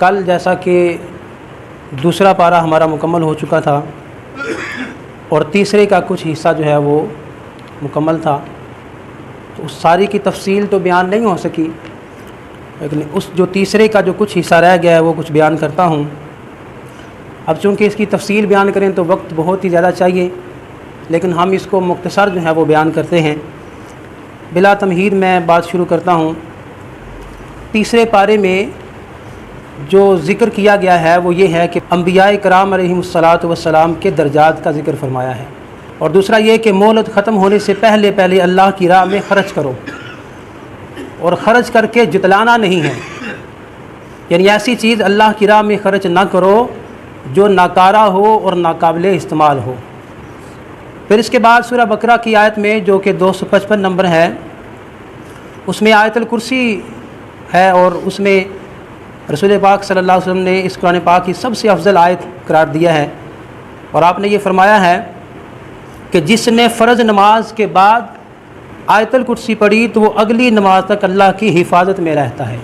کل جیسا کہ دوسرا پارہ ہمارا مکمل ہو چکا تھا اور تیسرے کا کچھ حصہ جو ہے وہ مکمل تھا، تو اس ساری کی تفصیل تو بیان نہیں ہو سکی، لیکن اس جو تیسرے کا جو کچھ حصہ رہ گیا ہے وہ کچھ بیان کرتا ہوں۔ اب چونکہ اس کی تفصیل بیان کریں تو وقت بہت ہی زیادہ چاہیے، لیکن ہم اس کو مختصر جو ہے وہ بیان کرتے ہیں۔ بلا تمہید میں بات شروع کرتا ہوں۔ تیسرے پارے میں جو ذکر کیا گیا ہے وہ یہ ہے کہ انبیاء کرام علیہم الصلاۃ والسلام کے درجات کا ذکر فرمایا ہے، اور دوسرا یہ کہ مہلت ختم ہونے سے پہلے اللہ کی راہ میں خرچ کرو، اور خرچ کر کے جتلانا نہیں ہے، یعنی ایسی چیز اللہ کی راہ میں خرچ نہ کرو جو ناکارہ ہو اور ناقابل استعمال ہو۔ پھر اس کے بعد سورہ بقرہ کی آیت میں جو کہ 255 نمبر ہے، اس میں آیت الکرسی ہے، اور اس میں رسول پاک صلی اللہ علیہ وسلم نے اس قرآن پاک کی سب سے افضل آیت قرار دیا ہے، اور آپ نے یہ فرمایا ہے کہ جس نے فرض نماز کے بعد آیت الکرسی پڑھی تو وہ اگلی نماز تک اللہ کی حفاظت میں رہتا ہے۔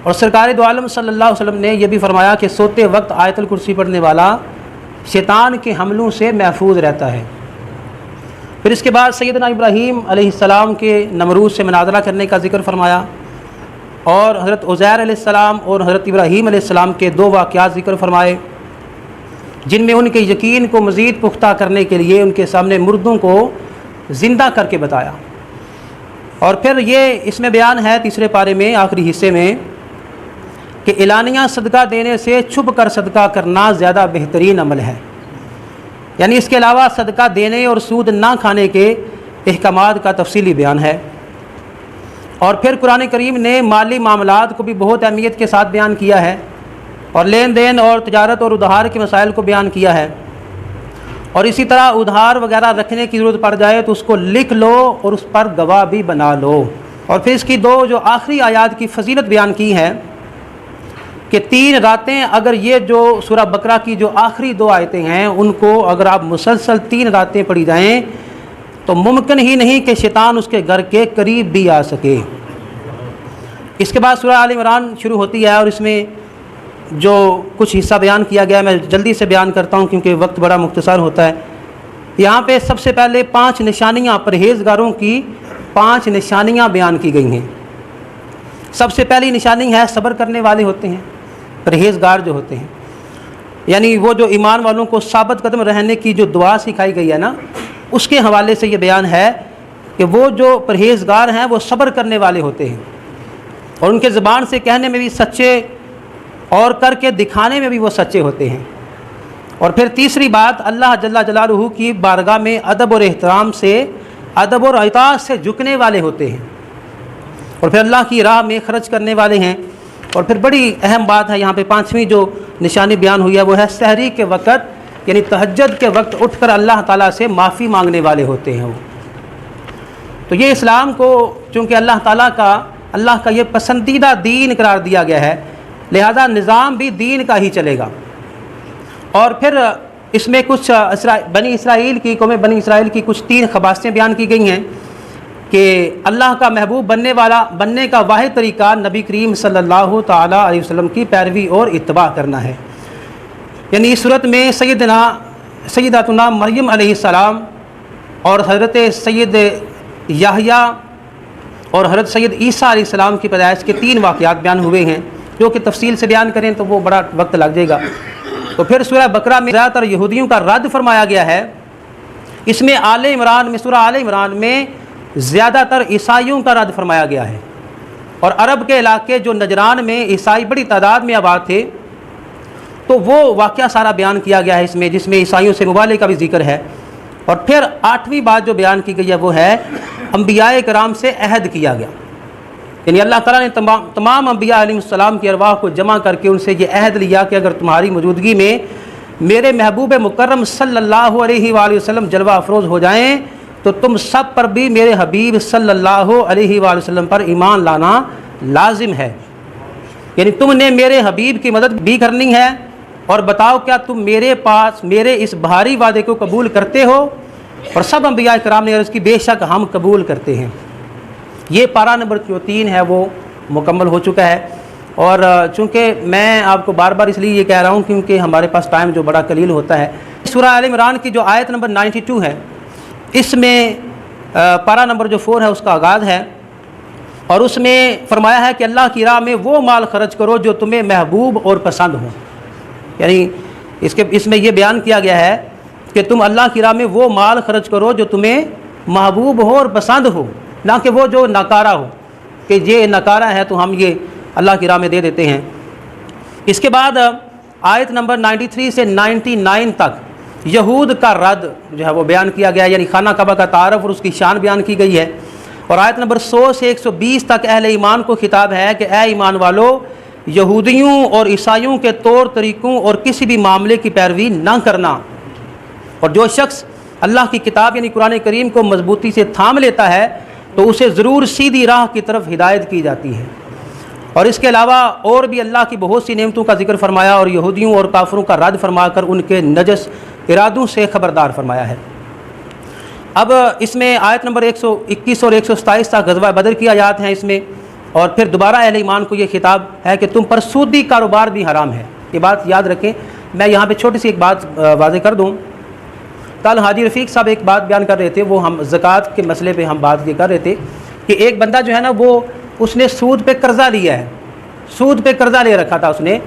اور سرکار دو عالم صلی اللہ علیہ وسلم نے یہ بھی فرمایا کہ سوتے وقت آیت الکرسی پڑھنے والا شیطان کے حملوں سے محفوظ رہتا ہے۔ پھر اس کے بعد سیدنا ابراہیم علیہ السلام کے نمرود سے مناظرہ کرنے کا ذکر فرمایا، اور حضرت عزیر علیہ السلام اور حضرت ابراہیم علیہ السلام کے 2 واقعات ذکر فرمائے، جن میں ان کے یقین کو مزید پختہ کرنے کے لیے ان کے سامنے مردوں کو زندہ کر کے بتایا۔ اور پھر یہ اس میں بیان ہے تیسرے پارے میں آخری حصے میں کہ اعلانیہ صدقہ دینے سے چھپ کر صدقہ کرنا زیادہ بہترین عمل ہے، یعنی اس کے علاوہ صدقہ دینے اور سود نہ کھانے کے احکامات کا تفصیلی بیان ہے۔ اور پھر قرآن کریم نے مالی معاملات کو بھی بہت اہمیت کے ساتھ بیان کیا ہے، اور لین دین اور تجارت اور ادھار کے مسائل کو بیان کیا ہے، اور اسی طرح ادھار وغیرہ رکھنے کی ضرورت پڑ جائے تو اس کو لکھ لو اور اس پر گواہ بھی بنا لو۔ اور پھر اس کی 2 جو آخری آیات کی فضیلت بیان کی ہے کہ 3 راتیں اگر یہ جو سورہ بقرہ کی جو آخری 2 آیتیں ہیں ان کو اگر آپ مسلسل 3 راتیں پڑھی جائیں تو ممکن ہی نہیں کہ شیطان اس کے گھر کے قریب بھی آ سکے۔ اس کے بعد سورہ آل عمران شروع ہوتی ہے، اور اس میں جو کچھ حصہ بیان کیا گیا ہے میں جلدی سے بیان کرتا ہوں کیونکہ وقت بڑا مختصر ہوتا ہے۔ یہاں پہ سب سے پہلے 5 نشانیاں پرہیزگاروں کی 5 نشانیاں بیان کی گئی ہیں۔ سب سے پہلی نشانی ہے صبر کرنے والے ہوتے ہیں پرہیزگار جو ہوتے ہیں، یعنی وہ جو ایمان والوں کو ثابت قدم رہنے کی جو دعا سکھائی گئی ہے نا، اس کے حوالے سے یہ بیان ہے کہ وہ جو پرہیزگار ہیں وہ صبر کرنے والے ہوتے ہیں، اور ان کے زبان سے کہنے میں بھی سچے اور کر کے دکھانے میں بھی وہ سچے ہوتے ہیں۔ اور پھر تیسری بات، اللہ جل جلالہ کی بارگاہ میں ادب اور احترام سے، ادب اور اطاعت سے جھکنے والے ہوتے ہیں، اور پھر اللہ کی راہ میں خرچ کرنے والے ہیں۔ اور پھر بڑی اہم بات ہے یہاں پہ 5ویں جو نشانی بیان ہوئی ہے وہ ہے سحری کے وقت، یعنی تہجد کے وقت اٹھ کر اللہ تعالیٰ سے معافی مانگنے والے ہوتے ہیں وہ۔ تو یہ اسلام کو چونکہ اللہ کا یہ پسندیدہ دین قرار دیا گیا ہے، لہذا نظام بھی دین کا ہی چلے گا۔ اور پھر اس میں کچھ قوم بنی اسرائیل کی کچھ 3 خباستیں بیان کی گئی ہیں کہ اللہ کا محبوب بننے کا واحد طریقہ نبی کریم صلی اللہ تعالیٰ علیہ وسلم کی پیروی اور اتباع کرنا ہے، یعنی اس صورت میں سیداتنا مریم علیہ السلام اور حضرت سید یحییٰ اور حضرت سید عیسیٰ علیہ السلام کی پیدائش کے 3 واقعات بیان ہوئے ہیں، جو کہ تفصیل سے بیان کریں تو وہ بڑا وقت لگ جائے گا۔ تو پھر سورہ بقرہ میں زیادہ تر یہودیوں کا رد فرمایا گیا ہے، اس میں سورہ آل عمران میں زیادہ تر عیسائیوں کا رد فرمایا گیا ہے، اور عرب کے علاقے جو نجران میں عیسائی بڑی تعداد میں آباد تھے تو وہ واقعہ سارا بیان کیا گیا ہے اس میں، جس میں عیسائیوں سے مبالغے کا بھی ذکر ہے۔ اور پھر 8ویں بات جو بیان کی گئی ہے وہ ہے انبیاء کرام سے عہد کیا گیا، یعنی اللہ تعالیٰ نے تمام انبیاء علیہ السلام کی ارواح کو جمع کر کے ان سے یہ عہد لیا کہ اگر تمہاری موجودگی میں میرے محبوب مکرم صلی اللہ علیہ وآلہ وسلم جلوہ افروز ہو جائیں تو تم سب پر بھی میرے حبیب صلی اللہ علیہ وآلہ وسلم پر ایمان لانا لازم ہے، یعنی تم نے میرے حبیب کی مدد بھی کرنی ہے، اور بتاؤ کیا تم میرے پاس میرے اس بھاری وعدے کو قبول کرتے ہو؟ اور سب انبیاء کرام نے عرض کی بے شک ہم قبول کرتے ہیں۔ یہ پارہ نمبر 3 ہے وہ مکمل ہو چکا ہے۔ اور چونکہ میں آپ کو بار بار اس لیے یہ کہہ رہا ہوں کیونکہ ہمارے پاس ٹائم جو بڑا قلیل ہوتا ہے. سورہ آل عمران کی جو آیت نمبر 92 ہے، اس میں پارہ نمبر جو 4 ہے اس کا آغاز ہے، اور اس میں فرمایا ہے کہ اللہ کی راہ میں وہ مال خرچ کرو جو تمہیں محبوب اور پسند ہو. یعنی اس میں یہ بیان کیا گیا ہے کہ تم اللہ کی راہ میں وہ مال خرچ کرو جو تمہیں محبوب ہو اور پسند ہو، نہ کہ وہ جو ناکارہ ہو کہ یہ ناکارہ ہے تو ہم یہ اللہ کی راہ میں دے دیتے ہیں. اس کے بعد آیت نمبر 93 سے 99 تک یہود کا رد جو ہے وہ بیان کیا گیا ہے، یعنی خانہ کعبہ کا تعارف اور اس کی شان بیان کی گئی ہے. اور آیت نمبر 100 سے 120 تک اہل ایمان کو خطاب ہے کہ اے ایمان والو، یہودیوں اور عیسائیوں کے طور طریقوں اور کسی بھی معاملے کی پیروی نہ کرنا، اور جو شخص اللہ کی کتاب یعنی قرآن کریم کو مضبوطی سے تھام لیتا ہے تو اسے ضرور سیدھی راہ کی طرف ہدایت کی جاتی ہے. اور اس کے علاوہ اور بھی اللہ کی بہت سی نعمتوں کا ذکر فرمایا اور یہودیوں اور کافروں کا رد فرما کر ان کے نجس ارادوں سے خبردار فرمایا ہے. اب اس میں آیت نمبر 121 اور 127 تک غزوہ بدر کی آیات ہیں اس میں، اور پھر دوبارہ اہل ایمان کو یہ خطاب ہے کہ تم پر سودی کاروبار بھی حرام ہے. یہ بات یاد رکھیں. میں یہاں پہ چھوٹی سی ایک بات واضح کر دوں. کل حاجی رفیق صاحب ایک بات بیان کر رہے تھے، وہ ہم زکوٰۃ کے مسئلے پہ ہم بات یہ کر رہے تھے کہ ایک بندہ جو ہے نا وہ اس نے سود پہ قرضہ لیا ہے، سود پہ قرضہ لے رکھا تھا اس نے،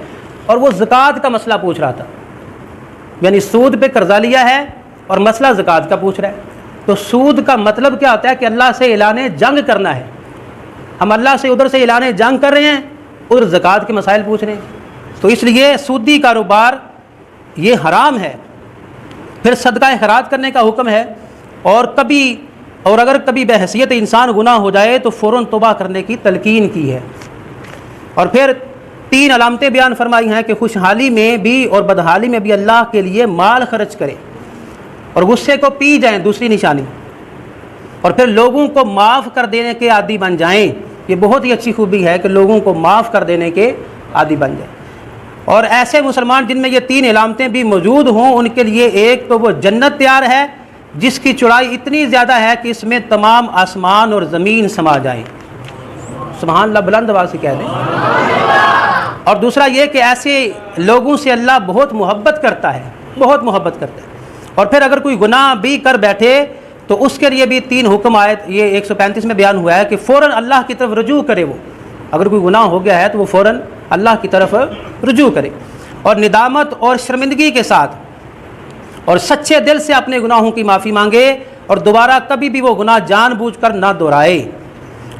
اور وہ زکوٰۃ کا مسئلہ پوچھ رہا تھا. یعنی سود پہ قرضہ لیا ہے اور مسئلہ زکوٰۃ کا پوچھ رہا ہے. تو سود کا مطلب کیا ہوتا ہے کہ اللہ سے اعلان جنگ کرنا ہے. ہم اللہ سے ادھر سے اعلان جنگ کر رہے ہیں، ادھر زکوٰۃ کے مسائل پوچھ رہے ہیں. تو اس لیے سودی کاروبار یہ حرام ہے. پھر صدقہ خیرات کرنے کا حکم ہے، اور اگر کبھی بحیثیت انسان گناہ ہو جائے تو فوراً توبہ کرنے کی تلقین کی ہے. اور پھر 3 علامتیں بیان فرمائی ہیں کہ خوشحالی میں بھی اور بدحالی میں بھی اللہ کے لیے مال خرچ کرے، اور غصے کو پی جائیں، دوسری نشانی. اور پھر لوگوں کو معاف کر دینے کے عادی بن جائیں. یہ بہت ہی اچھی خوبی ہے کہ لوگوں کو معاف کر دینے کے عادی بن جائیں. اور ایسے مسلمان جن میں یہ 3 علامتیں بھی موجود ہوں، ان کے لیے ایک تو وہ جنت تیار ہے جس کی چوڑائی اتنی زیادہ ہے کہ اس میں تمام آسمان اور زمین سما جائیں. سبحان اللہ بلند آواز سے کہہ دیں. اور دوسرا یہ کہ ایسے لوگوں سے اللہ بہت محبت کرتا ہے، بہت محبت کرتا ہے. اور پھر اگر کوئی گناہ بھی کر بیٹھے تو اس کے لیے بھی 3 حکم آیت یہ 135 میں بیان ہوا ہے کہ فوراً اللہ کی طرف رجوع کرے. وہ اگر کوئی گناہ ہو گیا ہے تو وہ فوراً اللہ کی طرف رجوع کرے، اور ندامت اور شرمندگی کے ساتھ اور سچے دل سے اپنے گناہوں کی معافی مانگے، اور دوبارہ کبھی بھی وہ گناہ جان بوجھ کر نہ دہرائے.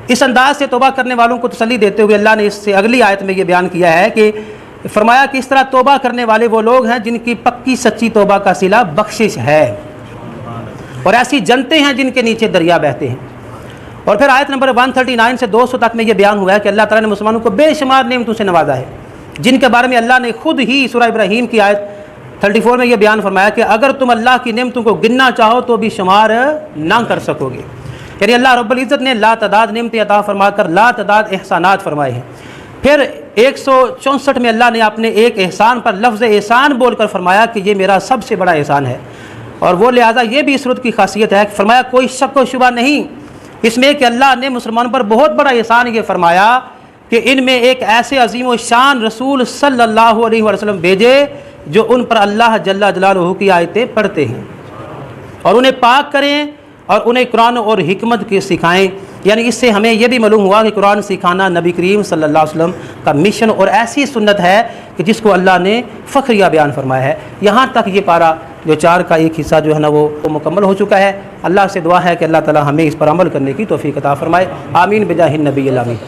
اس انداز سے توبہ کرنے والوں کو تسلی دیتے ہوئے اللہ نے اس سے اگلی آیت میں یہ بیان کیا ہے کہ فرمایا کہ اس طرح توبہ کرنے والے وہ لوگ ہیں جن کی پکی سچی توبہ کا صلہ بخشش ہے، اور ایسی جنتیں ہیں جن کے نیچے دریا بہتے ہیں. اور پھر آیت نمبر 139 سے 200 تک میں یہ بیان ہوا ہے کہ اللہ تعالیٰ نے مسلمانوں کو بے شمار نعمتوں سے نوازا ہے، جن کے بارے میں اللہ نے خود ہی سورہ ابراہیم کی آیت 34 میں یہ بیان فرمایا کہ اگر تم اللہ کی نعمتوں کو گننا چاہو تو بھی شمار نہ کر سکو گے. یعنی اللہ رب العزت نے لا تعداد نعمتیں عطا فرما کر لا تعداد احسانات فرمائے ہیں. پھر 164 میں اللہ نے اپنے ایک احسان پر لفظ احسان بول کر فرمایا کہ یہ میرا سب سے بڑا احسان ہے. اور وہ لہٰذا یہ بھی اس صورت کی خاصیت ہے کہ فرمایا کوئی شک و شبہ نہیں اس میں کہ اللہ نے مسلمانوں پر بہت بڑا احسان یہ فرمایا کہ ان میں ایک ایسے عظیم و شان رسول صلی اللہ علیہ وسلم بھیجے جو ان پر اللہ جل جلالہ کی آیتیں پڑھتے ہیں اور انہیں پاک کریں اور انہیں قرآن اور حکمت کے سکھائیں. یعنی اس سے ہمیں یہ بھی معلوم ہوا کہ قرآن سکھانا نبی کریم صلی اللہ علیہ وسلم کا مشن اور ایسی سنت ہے کہ جس کو اللہ نے فخریہ بیان فرمایا ہے. یہاں تک یہ پارہ جو 4 کا ایک حصہ جو ہے نا وہ مکمل ہو چکا ہے. اللہ سے دعا ہے کہ اللہ تعالی ہمیں اس پر عمل کرنے کی توفیق عطا فرمائے. آمین بجاہ النبی الامین.